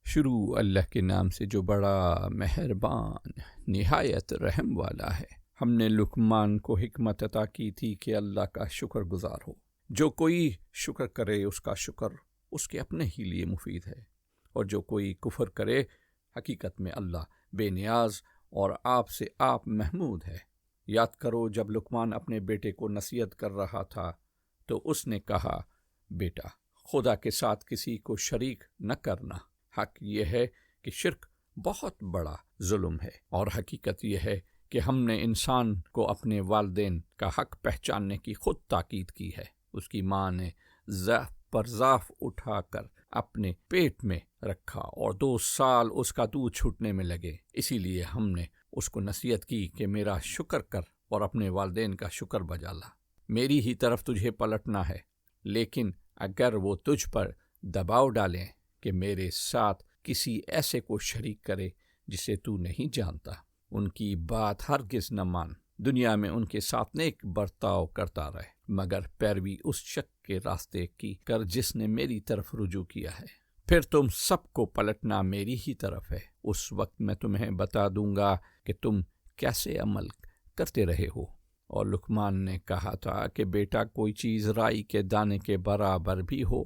شروع اللہ کے نام سے جو بڑا مہربان نہایت رحم والا ہے۔ ہم نے لقمان کو حکمت عطا کی تھی کہ اللہ کا شکر گزار ہو۔ جو کوئی شکر کرے اس کا شکر اس کے اپنے ہی لیے مفید ہے، اور جو کوئی کفر کرے حقیقت میں اللہ بے نیاز اور آپ سے آپ محمود ہے۔ یاد کرو جب لقمان اپنے بیٹے کو نصیحت کر رہا تھا تو اس نے کہا، بیٹا خدا کے ساتھ کسی کو شریک نہ کرنا۔ حق یہ ہے کہ شرک بہت بڑا ظلم ہے، اور حقیقت یہ ہے کہ ہم نے انسان کو اپنے والدین کا حق پہچاننے کی خود تاکید کی ہے۔ اس کی ماں نے ضعف پر ضعف اٹھا کر اپنے پیٹ میں رکھا اور 2 سال اس کا دودھ چھوٹنے میں لگے۔ اسی لیے ہم نے اس کو نصیحت کی کہ میرا شکر کر اور اپنے والدین کا شکر بجا لا۔ میری ہی طرف تجھے پلٹنا ہے، لیکن اگر وہ تجھ پر دباؤ ڈالیں کہ میرے ساتھ کسی ایسے کو شریک کرے جسے تو نہیں جانتا، ان کی بات ہرگز نہ مان۔ دنیا میں ان کے ساتھ نیک برتاؤ کرتا رہے، مگر پیروی اس شخص کے راستے کی کر جس نے میری طرف رجوع کیا ہے۔ پھر تم سب کو پلٹنا میری ہی طرف ہے۔ اس وقت میں تمہیں بتا دوں گا کہ تم کیسے عمل کرتے رہے ہو۔ اور لقمان نے کہا تھا کہ بیٹا کوئی چیز رائی کے دانے کے برابر بھی ہو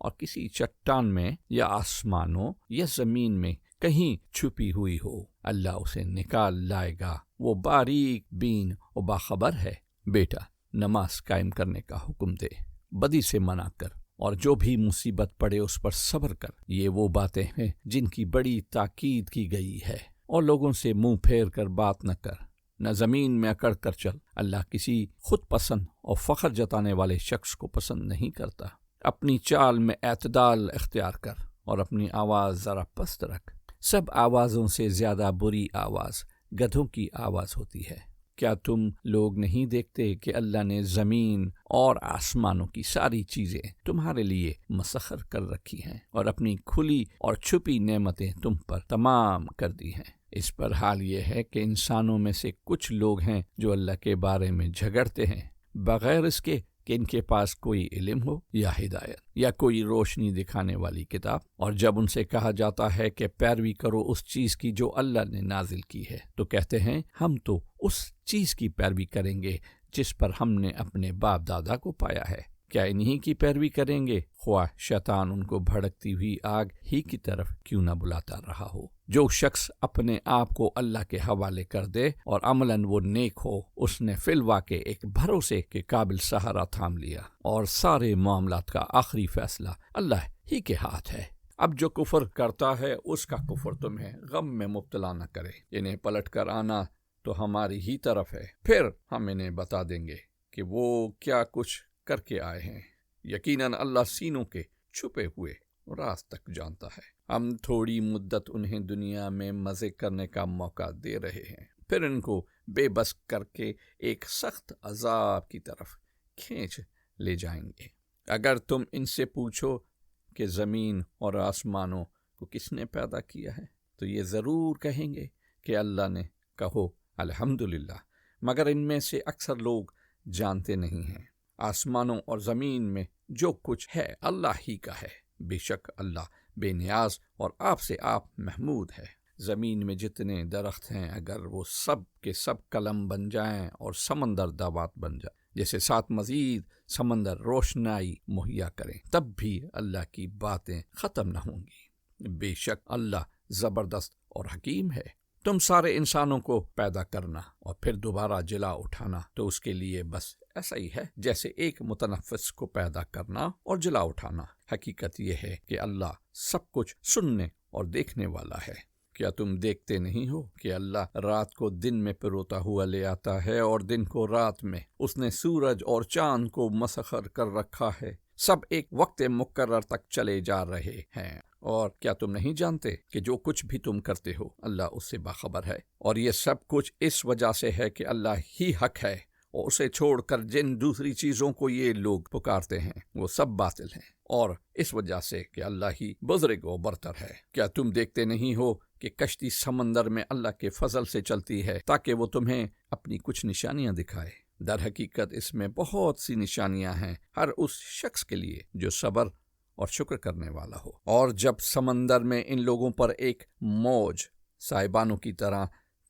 اور کسی چٹان میں یا آسمانوں یا زمین میں کہیں چھپی ہوئی ہو، اللہ اسے نکال لائے گا۔ وہ باریک بین و باخبر ہے۔ بیٹا نماز قائم کرنے کا حکم دے، بدی سے منع کر، اور جو بھی مصیبت پڑے اس پر صبر کر۔ یہ وہ باتیں ہیں جن کی بڑی تاکید کی گئی ہے۔ اور لوگوں سے منہ پھیر کر بات نہ کر، نہ زمین میں اکڑ کر چل۔ اللہ کسی خود پسند اور فخر جتانے والے شخص کو پسند نہیں کرتا۔ اپنی چال میں اعتدال اختیار کر اور اپنی آواز ذرا پست رکھ۔ سب آوازوں سے زیادہ بری آواز گدھوں کی آواز ہوتی ہے۔ کیا تم لوگ نہیں دیکھتے کہ اللہ نے زمین اور آسمانوں کی ساری چیزیں تمہارے لیے مسخر کر رکھی ہیں، اور اپنی کھلی اور چھپی نعمتیں تم پر تمام کر دی ہیں؟ اس پر حال یہ ہے کہ انسانوں میں سے کچھ لوگ ہیں جو اللہ کے بارے میں جھگڑتے ہیں، بغیر اس کے کہ ان کے پاس کوئی علم ہو یا ہدایت یا کوئی روشنی دکھانے والی کتاب۔ اور جب ان سے کہا جاتا ہے کہ پیروی کرو اس چیز کی جو اللہ نے نازل کی ہے، تو کہتے ہیں ہم تو اس چیز کی پیروی کریں گے جس پر ہم نے اپنے باپ دادا کو پایا ہے۔ کیا انہی کی پیروی کریں گے، خواہ شیطان ان کو بھڑکتی ہوئی آگ ہی کی طرف کیوں نہ بلاتا رہا ہو؟ جو شخص اپنے آپ کو اللہ کے حوالے کر دے اور عملاً وہ نیک ہو، اس نے فی الواقع ایک بھروسے کے قابل سہارا تھام لیا، اور سارے معاملات کا آخری فیصلہ اللہ ہی کے ہاتھ ہے۔ اب جو کفر کرتا ہے اس کا کفر تمہیں غم میں مبتلا نہ کرے۔ انہیں پلٹ کر آنا تو ہماری ہی طرف ہے، پھر ہم انہیں بتا دیں گے کہ وہ کیا کچھ کر کے آئے ہیں۔ یقیناً اللہ سینوں کے چھپے ہوئے راز تک جانتا ہے۔ ہم تھوڑی مدت انہیں دنیا میں مزے کرنے کا موقع دے رہے ہیں، پھر ان کو بے بس کر کے ایک سخت عذاب کی طرف کھینچ لے جائیں گے۔ اگر تم ان سے پوچھو کہ زمین اور آسمانوں کو کس نے پیدا کیا ہے، تو یہ ضرور کہیں گے کہ اللہ نے۔ کہو الحمدللہ، مگر ان میں سے اکثر لوگ جانتے نہیں ہیں۔ آسمانوں اور زمین میں جو کچھ ہے اللہ ہی کا ہے۔ بے شک اللہ بے نیاز اور آپ سے آپ محمود ہے۔ زمین میں جتنے درخت ہیں اگر وہ سب کے سب قلم بن جائیں اور سمندر دوات بن جائے، جیسے ساتھ مزید سمندر روشنائی مہیا کریں، تب بھی اللہ کی باتیں ختم نہ ہوں گی۔ بے شک اللہ زبردست اور حکیم ہے۔ تم سارے انسانوں کو پیدا کرنا اور پھر دوبارہ جلا اٹھانا تو اس کے لیے بس ایسا ہی ہے جیسے ایک متنفس کو پیدا کرنا اور جلا اٹھانا۔ حقیقت یہ ہے کہ اللہ سب کچھ سننے اور دیکھنے والا ہے۔ کیا تم دیکھتے نہیں ہو کہ اللہ رات کو دن میں پروتا ہوا لے آتا ہے اور دن کو رات میں؟ اس نے سورج اور چاند کو مسخر کر رکھا ہے، سب ایک وقت مقرر تک چلے جا رہے ہیں۔ اور کیا تم نہیں جانتے کہ جو کچھ بھی تم کرتے ہو اللہ اس سے باخبر ہے؟ اور یہ سب کچھ اس وجہ سے ہے کہ اللہ ہی حق ہے، اور اسے چھوڑ کر جن دوسری چیزوں کو یہ لوگ پکارتے ہیں وہ سب باطل ہیں، اور اس وجہ سے کہ اللہ ہی بزرگ و برتر ہے۔ کیا تم دیکھتے نہیں ہو کہ کشتی سمندر میں اللہ کے فضل سے چلتی ہے تاکہ وہ تمہیں اپنی کچھ نشانیاں دکھائے؟ در حقیقت اس میں بہت سی نشانیاں ہیں ہر اس شخص کے لیے جو صبر اور شکر کرنے والا ہو۔ اور جب سمندر میں ان لوگوں پر ایک موج سائبانوں کی طرح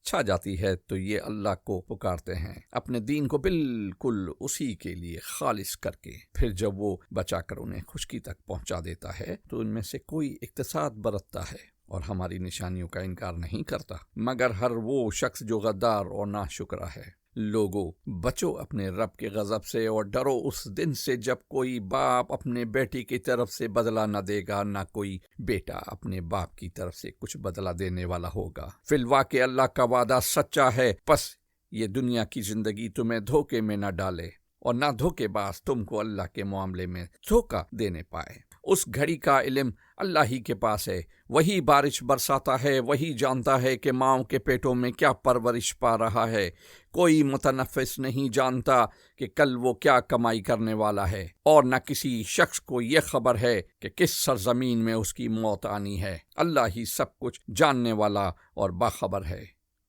چھا جاتی ہے تو یہ اللہ کو پکارتے ہیں، اپنے دین کو بالکل اسی کے لیے خالص کر کے۔ پھر جب وہ بچا کر انہیں خشکی تک پہنچا دیتا ہے تو ان میں سے کوئی اقتصاد برتتا ہے اور ہماری نشانیوں کا انکار نہیں کرتا، مگر ہر وہ شخص جو غدار اور ناشکرا ہے۔ لوگو، بچو اپنے رب کے غضب سے اور ڈرو اس دن سے جب کوئی باپ اپنے بیٹی کی طرف سے بدلہ نہ دے گا، نہ کوئی بیٹا اپنے باپ کی طرف سے کچھ بدلہ دینے والا ہوگا۔ فی الواقع اللہ کا وعدہ سچا ہے، پس یہ دنیا کی زندگی تمہیں دھوکے میں نہ ڈالے اور نہ دھوکے باز تم کو اللہ کے معاملے میں دھوکہ دینے پائے۔ اس گھڑی کا علم اللہ ہی کے پاس ہے، وہی بارش برساتا ہے، وہی جانتا ہے کہ ماؤں کے پیٹوں میں کیا پرورش پا رہا ہے۔ کوئی متنفس نہیں جانتا کہ کل وہ کیا کمائی کرنے والا ہے، اور نہ کسی شخص کو یہ خبر ہے کہ کس سرزمین میں اس کی موت آنی ہے۔ اللہ ہی سب کچھ جاننے والا اور باخبر ہے۔